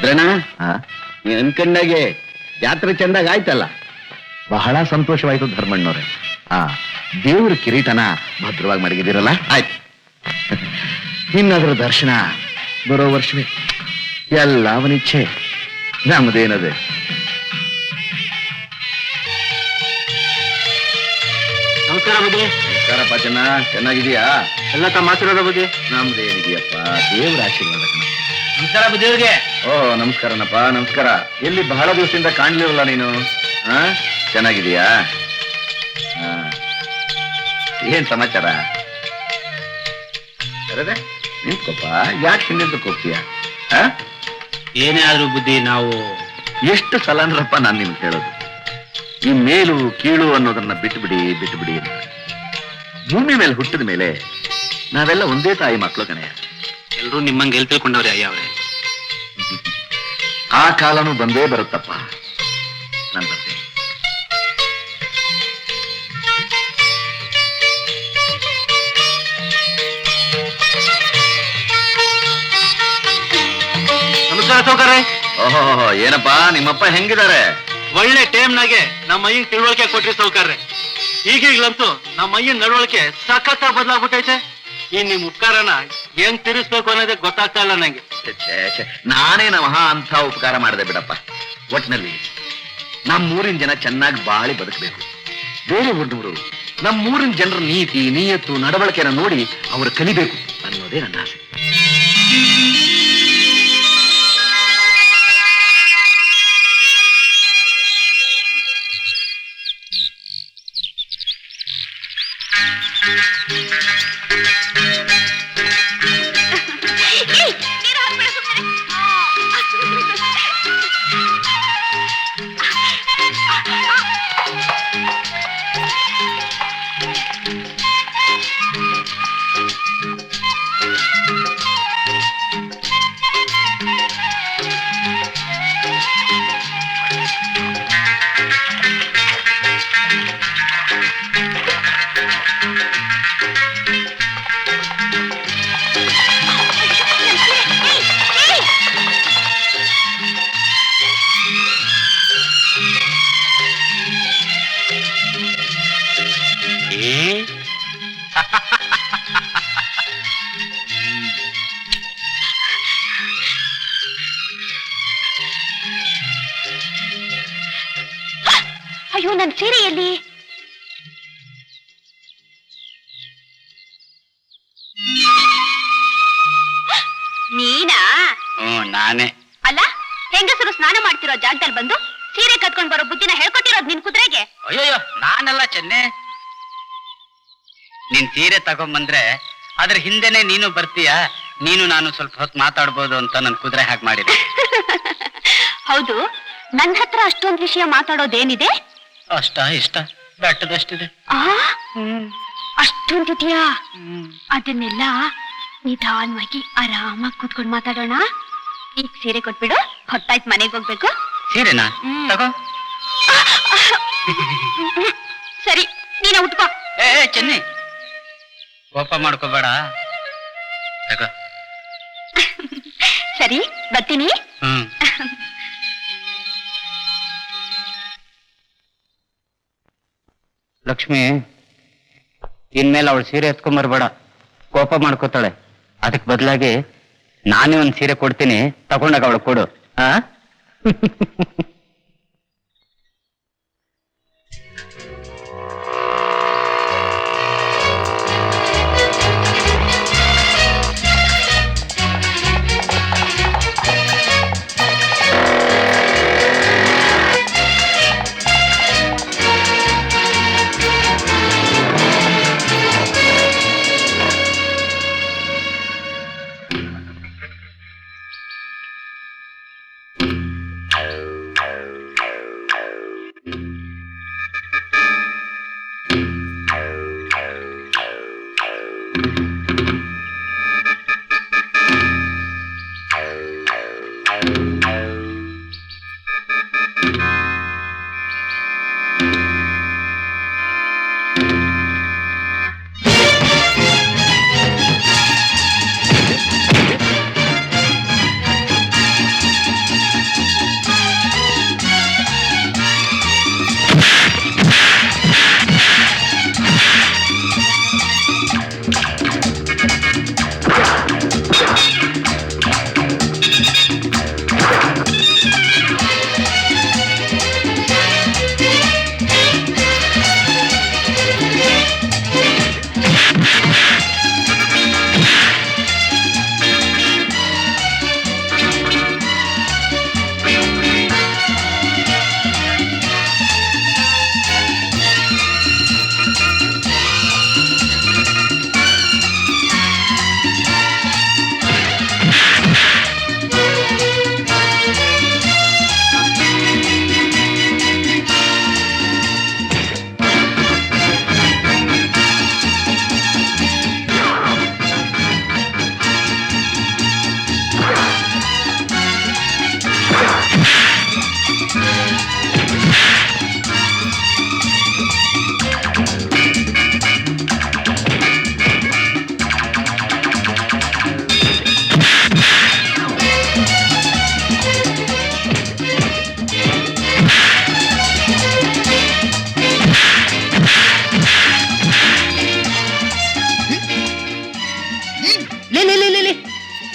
ಭದ್ರಣ್ಣ, ನೀನ್ ಅನ್ಕಂಡಾಗೆ ಜಾತ್ರೆ ಚೆಂದಾಗ ಆಯ್ತಲ್ಲ. ಬಹಳ ಸಂತೋಷವಾಯ್ತು ಧರ್ಮಣ್ಣವ್ರೆ. ದೇವ್ರ ಕಿರೀಟನ ಭದ್ರವಾಗಿ ಮಡಗಿದಿರಲ್ಲ, ಆಯ್ತು. ಇನ್ನದ್ರ ದರ್ಶನ ಬರೋ ವರ್ಷವೇ. ಎಲ್ಲ ಅವನಿಚ್ಛೆ, ನಮ್ದೇನದೆ. ನಮಸ್ಕಾರ ಬುದ್ಧಿ. ನಮಸ್ಕಾರಪ್ಪ, ಚೆನ್ನಾಗಿದೀಯಾ? ಎಲ್ಲ ತಮ್ಮ ಆಶೀರ್ವಾದ ಬುದ್ಧಿ. ನಮ್ದೇನಿದೆಯಪ್ಪ, ದೇವ್ರ ಆಶೀರ್ವಾದ. ನಮಸ್ಕಾರ ಬುದ್ಧಿಯವ್ರಿಗೆ. ಓ ನಮಸ್ಕಾರನಪ್ಪ, ನಮಸ್ಕಾರ. ಎಲ್ಲಿ ಬಹಳ ದಿವಸದಿಂದ ಕಾಣ್ಲಿರಲ್ಲ ನೀನು. ಚೆನ್ನಾಗಿದೀಯಾ? ಏನ್ ಸಮಾಚಾರ? ನಿಂತ್ಕೊಪ್ಪ, ಯಾಕೆ ಹಿಂದಕ್ಕೆ ಹೋಗ್ತೀಯ? ಏನೇ ಆದ್ರೂ ಬುದ್ಧಿ, ನಾವು ಎಷ್ಟು ಸಲ ಅಂದ್ರಪ್ಪ ನಾನು ನಿಮ್ಗೆ ಹೇಳೋದು, ಈ ಮೇಲು ಕೀಳು ಅನ್ನೋದನ್ನ ಬಿಟ್ಬಿಡಿ ಅಂತ. ಭೂಮಿ ಮೇಲೆ ಹುಟ್ಟಿದ ಮೇಲೆ ನಾವೆಲ್ಲ ಒಂದೇ ತಾಯಿ ಮಕ್ಕಳು ಕಣೆಯ. ಎಲ್ರೂ ನಿಮ್ಮಂಗೆ ಎಲ್ ತಿಳ್ಕೊಂಡವ್ರೆ ಅಯ್ಯ ಅವ್ರೆ. ಆ ಕಾಲನೂ ಬಂದೇ ಬರುತ್ತಪ್ಪ. ನಾನು ಬರ್ತೀನಿ. ನಮಸ್ಕಾರ ಸೌಕರ್ಯ. ಓಹೋ, ಏನಪ್ಪಾ ನಿಮ್ಮಪ್ಪ ಹೆಂಗಿದ್ದಾರೆ? ಒಳ್ಳೆ ಟೈಮ್ನಾಗೆ ನಮ್ಮ ಅಯ್ಯನ್ ತಿಳುವಳಿಕೆ ಕೊಟ್ರಿ ಸೌಕರ್ಯ. ಈಗೀಗ್ಲಂತೂ ನಮ್ಮ ಅಯ್ಯನ್ ನಡವಳಿಕೆ ಸಖತ್ ಬದಲಾಗ್ಬಿಟ್ಟೈತೆ. ಈ ನಿಮ್ ಉಪಕಾರನ ಏನ್ ತಿರ್ಸ್ಬೇಕು ಅನ್ನೋದೇ ಗೊತ್ತಾಗ್ತಾ ಇಲ್ಲ ನಂಗೆ. ನಾನೇ ಮಹಾ ಅಂತ ಉಪಕಾರ ಮಾಡಿದೆ ಬಿಡಪ್ಪ. ಒಟ್ನಲ್ಲಿ ನಮ್ಮೂರಿನ ಜನ ಚೆನ್ನಾಗಿ ಬಾಳಿ ಬದುಕಬೇಕು. ಬೇರೆ ಊರಿನವರು ನಮ್ಮೂರಿನ ಜನರ ನೀತಿ ನಿಯತ್ತು ನಡವಳಿಕೆನ ನೋಡಿ ಅವರು ಕಲಿಬೇಕು ಅನ್ನೋದೇ ನನ್ನ ಆಸೆ. ಅಯ್ಯೋ, ನನ್ ಸೀರೆಯಲ್ಲಿ ನೀನಾ? ನಾನೇ. ಅಲ್ಲ, ಹೆಂಗಸರು ಸ್ನಾನ ಮಾಡ್ತಿರೋ ಜಾಗದಲ್ಲಿ ಬಂದು ಸೀರೆ ಕತ್ಕೊಂಡ್ ಬರೋ ಬುದ್ಧಿನ ಹೇಳ್ಕೊಟ್ಟಿರೋದ್ ನಿನ್ ಕುದುರೆಗೆ. ಅಯ್ಯೋ, ನಾನಲ್ಲ ಚೆನ್ನೆ. ನೀನ್ ಸೀರೆ ತಗೊಂಡ್ಬಂದ್ರೆ ಅದ್ರ ಹಿಂದೆನೆ ನೀನು ಬರ್ತೀಯ. ನೀನು ನಾನು ಸ್ವಲ್ಪ ಹೊತ್ತು ಮಾತಾಡ್ಬೋದು ಅಂತ ನನ್ ಕುದುರೆ ಹಾಗೆ ಮಾಡಿದೆ. ಹೌದು, ನನ್ನ ಹತ್ರ ಅಷ್ಟೊಂದು ವಿಷಯ ಮಾತಾಡೋದೇನಿದೆ? ಅಷ್ಟ ಇಷ್ಟ ಬೆಟ್ಟದಷ್ಟಿದೆ. ಅಷ್ಟೊಂದಿದ್ಯಾ? ಅದನ್ನೆಲ್ಲ ನಿಧಾನವಾಗಿ ಆರಾಮಾಗಿ ಕೂತ್ಕೊಂಡು ಮಾತಾಡೋಣ. ಈಗ ಸೀರೆ ಕೊಟ್ಬಿಡು, ಹೊತ್ತಾಯ್ತು, ಮನೆಗೆ ಹೋಗ್ಬೇಕು. ಸೀರೆನಾ? ತಗೋ. ಸರಿ, ನೀನ ಉಟ್ಕೋ. ಚೆನ್ನಿ, ಕೋಪ ಮಾಡ್ಕೋಬೇಡ. ತಗೋ. ಸರಿ, ಬರ್ತೀನಿ. ಲಕ್ಷ್ಮಿ, ಇನ್ಮೇಲೆ ಅವಳು ಸೀರೆ ಎತ್ಕೊಂಬರ್ಬೇಡ, ಕೋಪ ಮಾಡ್ಕೋತಾಳೆ. ಅದಕ್ಕೆ ಬದಲಾಗಿ ನಾನೇ ಒಂದ್ ಸೀರೆ ಕೊಡ್ತೀನಿ, ತಗೊಂಡಾಗ ಅವಳು ಕೊಡು.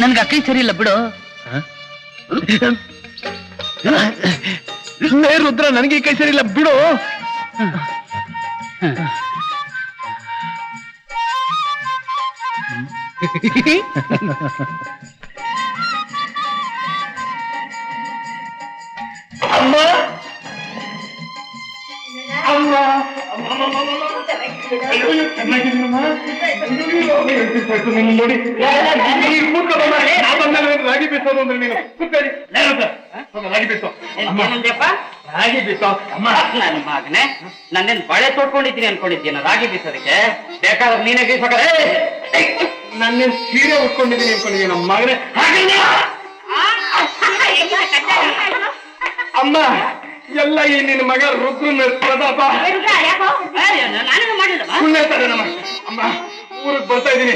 ನನ್ಗೆ ಅಕ್ಕೈ ಸರಿ ಇಲ್ಲ ಬಿಡು. ರುದ್ರ ನನಗೆ ಕೈ ಸರಿ ಇಲ್ಲ ಬಿಡು. ಅಮ್ಮ ಅಮ್ಮ ನೋಡಿ ರಾಗಿ ಬೀಸೋದು ಅಂದ್ರೆ ನೀನು ರಾಗಿ ಬೀಸೋ ರಾಗಿ ಬೀಸೋ ಅಮ್ಮ. ನನ್ನ ಮಗನೇ ನನ್ನೇನ್ ಬಳೆ ತೊಟ್ಕೊಂಡಿದ್ದೀನಿ ಅನ್ಕೊಂಡಿದ್ದೀನ ರಾಗಿ ಬೀಸೋದಕ್ಕೆ? ಬೇಕಾದ್ರೆ ನೀನೇ ಬೀಸೋಕರೆ. ನಾನೇನ್ ಸೀರೆ ಉಟ್ಕೊಂಡಿದ್ದೀನಿ ಅನ್ಕೊಂಡಿದ್ದೀನಿ ನಮ್ಮ ಮಗನೇ. ಅಮ್ಮ ಎಲ್ಲ ಈ ನಿನ್ನ ಮಗ ರುದ್ರನ ಪ್ರತಾಪ ಪುಣ್ಯ ತಾರೆ ನಮ್ಮ ಅಮ್ಮ. ಊರಿಗೆ ಬರ್ತಾ ಇದ್ದೀನಿ,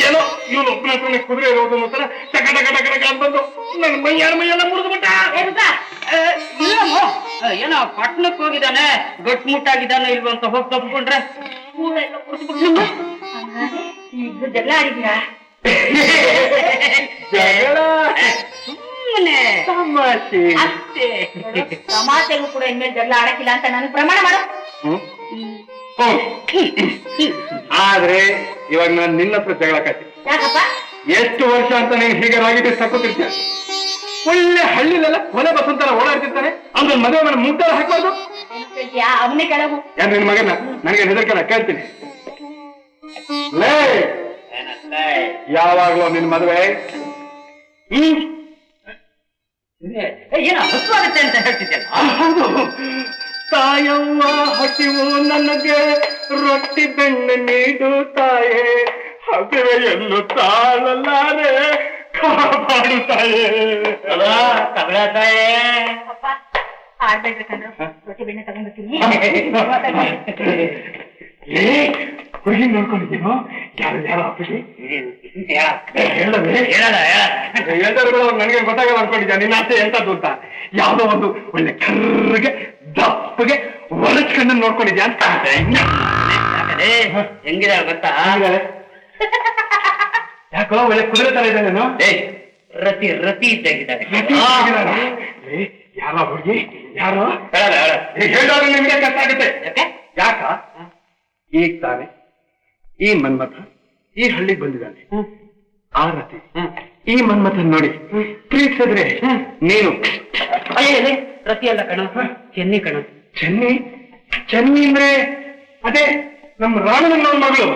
ಏನೋ ಇವನು ಒಬ್ಬನ ಹತ್ರನೇ ಕುದುರೆ ಇರೋದು ಅಂತಾರ ಟಕ ಟಕ ಟಕ ಟಕ ಅಂತಂದು ನನ್ನ ಮೈಯೆಲ್ಲ ಮುರಿದು ಬಿಟ್ಟ. ಏನೋ ಪಟ್ಟಣಕ್ಕೆ ಹೋಗಿದ್ದಾನೆ, ಗಟ್ಮುಟ್ಟಾಗಿದ್ದಾನೆ ಇಲ್ವ ಅಂತ ಹೋಗಿ ತಪ್ಪಿಕೊಂಡ್ರೆ ಜಗಳ ಆಡಿದ್ರಾ? ತಮಾಷೆಗೂ ಕೂಡ ಇನ್ಮೇಲೆ ಜಗಳ ಆಡಕ್ಕಿಲ್ಲ ಅಂತ ನಾನು ಪ್ರಮಾಣ ಮಾಡು. ಆದ್ರೆ ಇವಾಗ ನಾನು ನಿನ್ನ ಹತ್ರ ಜಗಳ ಕಾಯ್ತೀನಿ. ಯಾಕಪ್ಪ? ಎಷ್ಟು ವರ್ಷ ಅಂತ ನೀನು ಹೀಗೆ ರಾಗಿ ಬೀಸ್ ತಕ್ಕೋತಿರ್ತೀಯ? ಒಳ್ಳೆ ಹಳ್ಳಿಲೆಲ್ಲ ಕೊಲೆ ಬಸಂತರ ಓಡಾಡ್ತಿರ್ತಾನೆ, ಅವ್ನ ಮದುವೆ ಮೇಲೆ ಮುಟ್ಟಲು ಹಾಕ್ಬಾರ್ದು. ಅವನೇ ಕೆಳಗು. ಯಾರು ನಿನ್ನ ಮಗನ ನನಗೆ ಹೆದರ್ಕಲ್ಲ ಕೇಳ್ತೀನಿ. ಲೇ ಯಾವಾಗ್ಲೂ ನಿನ್ ಮದುವೆ ಏನೋ ಹಸುವಾಗುತ್ತೆ ಅಂತ ಹೇಳ್ತಿದ್ಯಲ್ಲ. ತಾಯವ್ವ ಹಸಿವು ನನಗೆ ರೊಟ್ಟಿ ಬೆಣ್ಣೆ ನೀಡು ತಾಯೇ, ಹಸಿವೆಯನ್ನು ತಾಳಲಾರೆ ಕಾಪಾಡು ತಾಯೇ. ತಗಳ ತಾಯೇ ಆಡ್ಬೇಡ್ರಿ ಕಣ್ರು, ರೊಟ್ಟಿ ಬೆಣ್ಣೆ ತಗೊಂಡ್ಬರ್ತೀನಿ. ಹುಡುಗಿ ನೋಡ್ಕೊಂಡಿದ್ದೀನೋ? ಯಾರು ಯಾರು ಆಫೀಸಿ ನನಗೆ ಗೊತ್ತಾಗಲ್ಲ ಅನ್ಕೊಂಡಿದ್ಯಾ? ನಿನ್ನ ಆಸೆ ಎಂತದ್ದು ಅಂತ? ಯಾವ್ದೋ ಒಂದು ಒಳ್ಳೆ ಕರ್ರಿಗೆ ದಪ್ಪಗೆ ಒಳಚ್ಕಂಡು ನೋಡ್ಕೊಂಡಿದ್ಯಾ ಅಂತ ಹೆಂಗಿದೆ ಗೊತ್ತಾ? ಯಾಕೋ ಒಳ್ಳೆ ಕುದುರೆ ತರ ಇದ್ದಾನೇನು? ರತಿ ರತಿ ಇದ್ದಾಗಿದ್ದಾರೆ. ಯಾರೋ ಹುಡುಗಿ ಯಾರೋ ಹೇಳೋರು ನಿಮ್ಗೆ ಕಷ್ಟ ಆಗುತ್ತೆ. ಯಾಕ? ಈಗ ತಾನೆ ಈ ಮನ್ಮಥ ಈ ಹಳ್ಳಿಗೆ ಬಂದಿದ್ದಾನೆ. ಆ ರತಿ ಈ ಮನ್ಮಥ ನೋಡಿ ಪ್ರೀತಿಸಿದ್ರೆ ನೀನು ರತಿ ಅಲ್ಲ ಕಣ, ಚೆನ್ನಿ ಕಣ. ಚೆನ್ನಿ? ಚೆನ್ನಿ ಅಂದ್ರೆ ಅದೇ ನಮ್ಮ ರಾಮನನ್ನ ಮಗಳು.